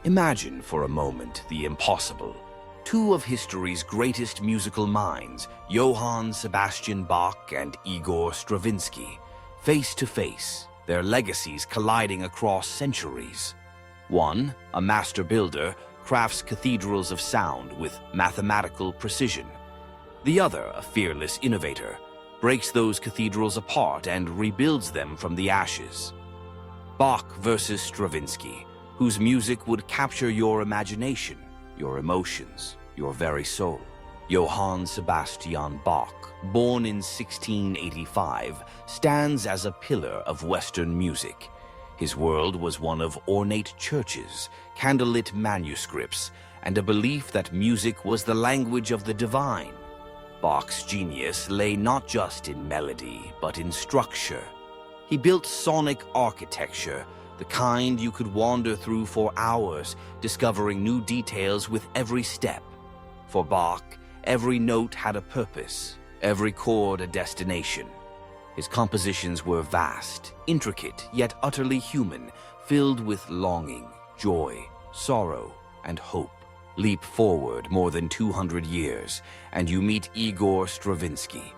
Imagine for a moment the impossible. Two of history's greatest musical minds, Johann Sebastian Bach and Igor Stravinsky, face to face, their legacies colliding across centuries. One, a master builder, crafts cathedrals of sound with mathematical precision. The other, a fearless innovator, breaks those cathedrals apart and rebuilds them from the ashes. Bach vs Stravinsky, whose music would capture your imagination, your emotions, your very soul. Johann Sebastian Bach, born in 1685, stands as a pillar of Western music. His world was one of ornate churches, candlelit manuscripts, and a belief that music was the language of the divine. Bach's genius lay not just in melody, but in structure. He built sonic architecture, the kind you could wander through for hours, discovering new details with every step. For Bach, every note had a purpose, every chord a destination. His compositions were vast, intricate, yet utterly human, filled with longing, joy, sorrow, and hope. Leap forward more than 200 years, and you meet Igor Stravinsky,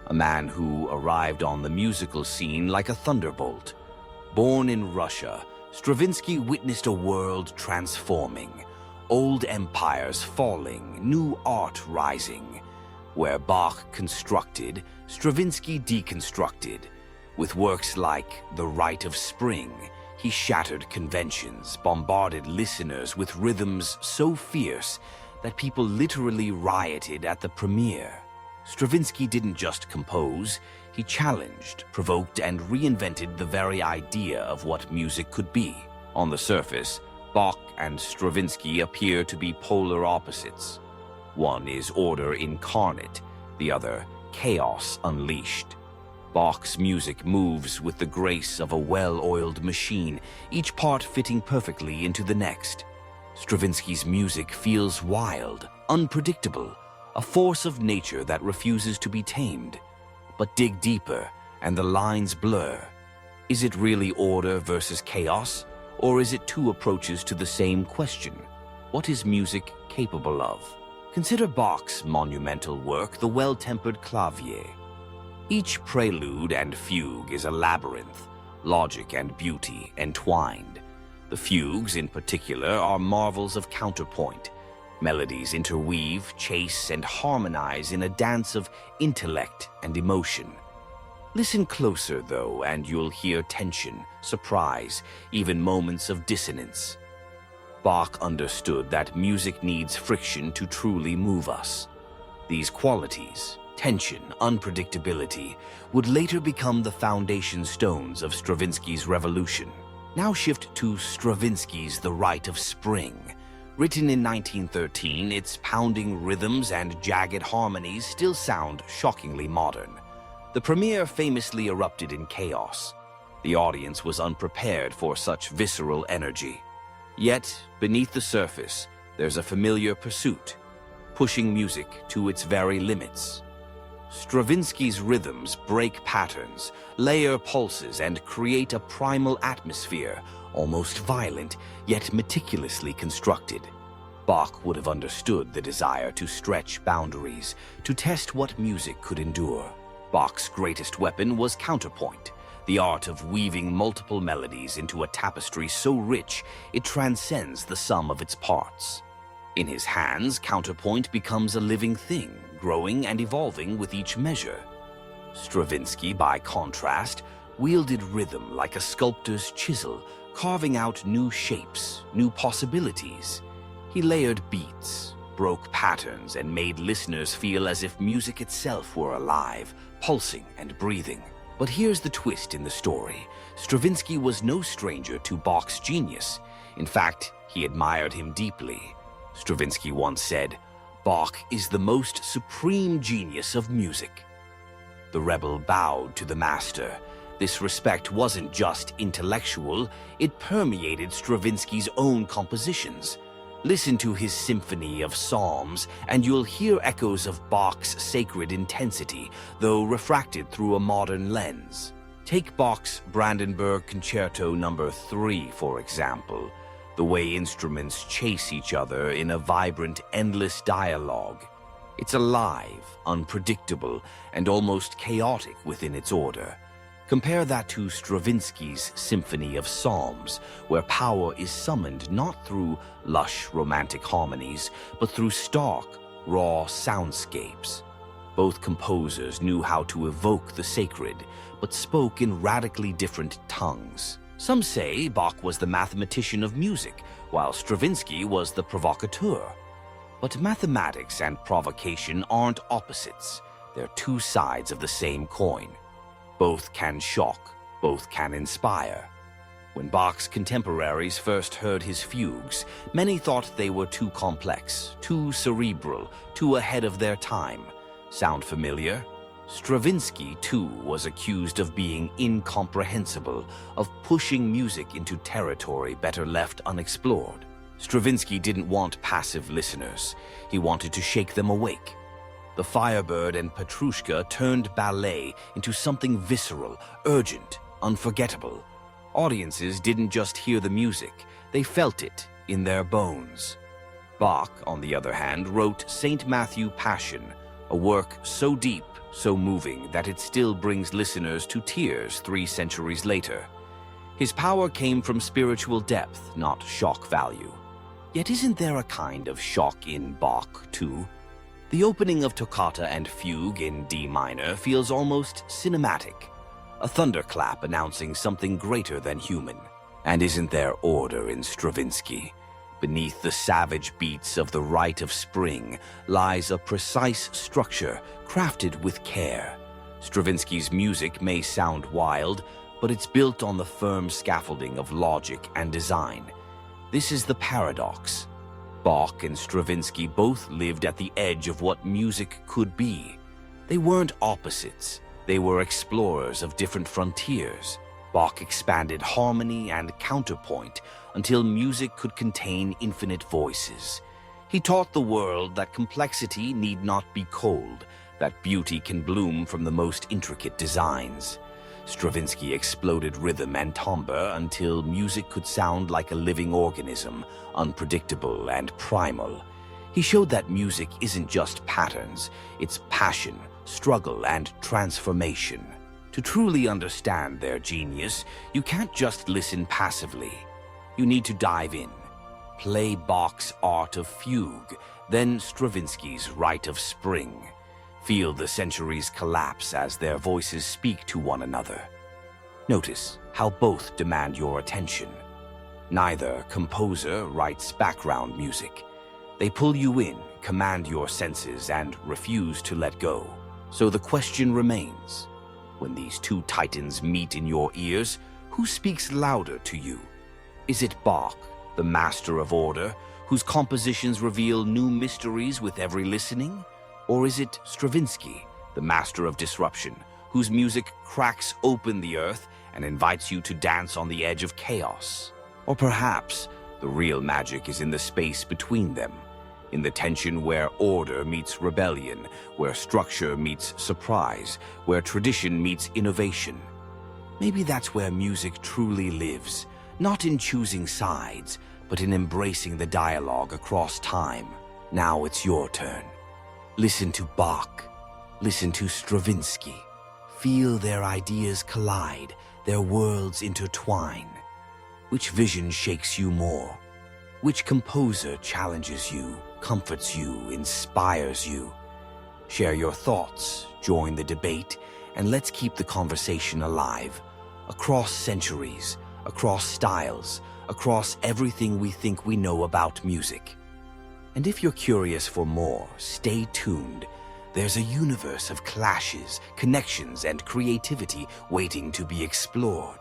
a man who arrived on the musical scene like a thunderbolt. Born in Russia, Stravinsky witnessed a world transforming, old empires falling, new art rising. Where Bach constructed, Stravinsky deconstructed. With works like The Rite of Spring, he shattered conventions, bombarded listeners with rhythms so fierce that people literally rioted at the premiere. Stravinsky didn't just compose, he challenged, provoked, and reinvented the very idea of what music could be. On the surface, Bach and Stravinsky appear to be polar opposites. One is order incarnate, the other chaos unleashed. Bach's music moves with the grace of a well-oiled machine, each part fitting perfectly into the next. Stravinsky's music feels wild, unpredictable, a force of nature that refuses to be tamed. But dig deeper, and the lines blur. Is it really order versus chaos? Or is it two approaches to the same question? What is music capable of? Consider Bach's monumental work, the well-tempered Clavier. Each prelude and fugue is a labyrinth, logic and beauty entwined. The fugues, in particular, are marvels of counterpoint. Melodies interweave, chase, and harmonize in a dance of intellect and emotion. Listen closer, though, and you'll hear tension, surprise, even moments of dissonance. Bach understood that music needs friction to truly move us. These qualities, tension, unpredictability, would later become the foundation stones of Stravinsky's revolution. Now shift to Stravinsky's The Rite of Spring. Written in 1913, its pounding rhythms and jagged harmonies still sound shockingly modern. The premiere famously erupted in chaos. The audience was unprepared for such visceral energy. Yet, beneath the surface, there's a familiar pursuit, pushing music to its very limits. Stravinsky's rhythms break patterns, layer pulses, and create a primal atmosphere, almost violent, yet meticulously constructed. Bach would have understood the desire to stretch boundaries, to test what music could endure. Bach's greatest weapon was counterpoint, the art of weaving multiple melodies into a tapestry so rich it transcends the sum of its parts. In his hands, counterpoint becomes a living thing, growing and evolving with each measure. Stravinsky, by contrast, wielded rhythm like a sculptor's chisel, carving out new shapes, new possibilities. He layered beats, broke patterns, and made listeners feel as if music itself were alive, pulsing and breathing. But here's the twist in the story. Stravinsky was no stranger to Bach's genius. In fact, he admired him deeply. Stravinsky once said, "Bach is the most supreme genius of music." The rebel bowed to the master. This respect wasn't just intellectual, it permeated Stravinsky's own compositions. Listen to his Symphony of Psalms, and you'll hear echoes of Bach's sacred intensity, though refracted through a modern lens. Take Bach's Brandenburg Concerto No. 3, for example. the way instruments chase each other in a vibrant, endless dialogue. It's alive, unpredictable, and almost chaotic within its order. Compare that to Stravinsky's Symphony of Psalms, where power is summoned not through lush romantic harmonies, but through stark, raw soundscapes. Both composers knew how to evoke the sacred, but spoke in radically different tongues. Some say Bach was the mathematician of music, while Stravinsky was the provocateur. But mathematics and provocation aren't opposites. They're two sides of the same coin. Both can shock, both can inspire. When Bach's contemporaries first heard his fugues, many thought they were too complex, too cerebral, too ahead of their time. Sound familiar? Stravinsky, too, was accused of being incomprehensible, of pushing music into territory better left unexplored. Stravinsky didn't want passive listeners. He wanted to shake them awake. The Firebird and Petrushka turned ballet into something visceral, urgent, unforgettable. Audiences didn't just hear the music, they felt it in their bones. Bach, on the other hand, wrote St. Matthew Passion, a work so deep, so moving that it still brings listeners to tears 3 centuries later. His power came from spiritual depth, not shock value. Yet isn't there a kind of shock in Bach, too? The opening of Toccata and Fugue in D minor feels almost cinematic, a thunderclap announcing something greater than human. And isn't there order in Stravinsky? Beneath the savage beats of the Rite of Spring lies a precise structure crafted with care. Stravinsky's music may sound wild, but it's built on the firm scaffolding of logic and design. This is the paradox. Bach and Stravinsky both lived at the edge of what music could be. They weren't opposites. They were explorers of different frontiers. Bach expanded harmony and counterpoint until music could contain infinite voices. He taught the world that complexity need not be cold, that beauty can bloom from the most intricate designs. Stravinsky exploded rhythm and timbre until music could sound like a living organism, unpredictable and primal. He showed that music isn't just patterns, it's passion, struggle, and transformation. To truly understand their genius, you can't just listen passively. You need to dive in. Play Bach's Art of Fugue, then Stravinsky's Rite of Spring. Feel the centuries collapse as their voices speak to one another. Notice how both demand your attention. Neither composer writes background music. They pull you in, command your senses, and refuse to let go. So the question remains, when these two titans meet in your ears, who speaks louder to you? Is it Bach, the master of order, whose compositions reveal new mysteries with every listening? Or is it Stravinsky, the master of disruption, whose music cracks open the earth and invites you to dance on the edge of chaos? Or perhaps the real magic is in the space between them, in the tension where order meets rebellion, where structure meets surprise, where tradition meets innovation. Maybe that's where music truly lives, not in choosing sides, but in embracing the dialogue across time. Now it's your turn. Listen to Bach. Listen to Stravinsky. Feel their ideas collide, their worlds intertwine. Which vision shakes you more? Which composer challenges you, comforts you, inspires you? Share your thoughts, join the debate, and let's keep the conversation alive. Across centuries, across styles, across everything we think we know about music. And if you're curious for more, stay tuned. There's a universe of clashes, connections, and creativity waiting to be explored.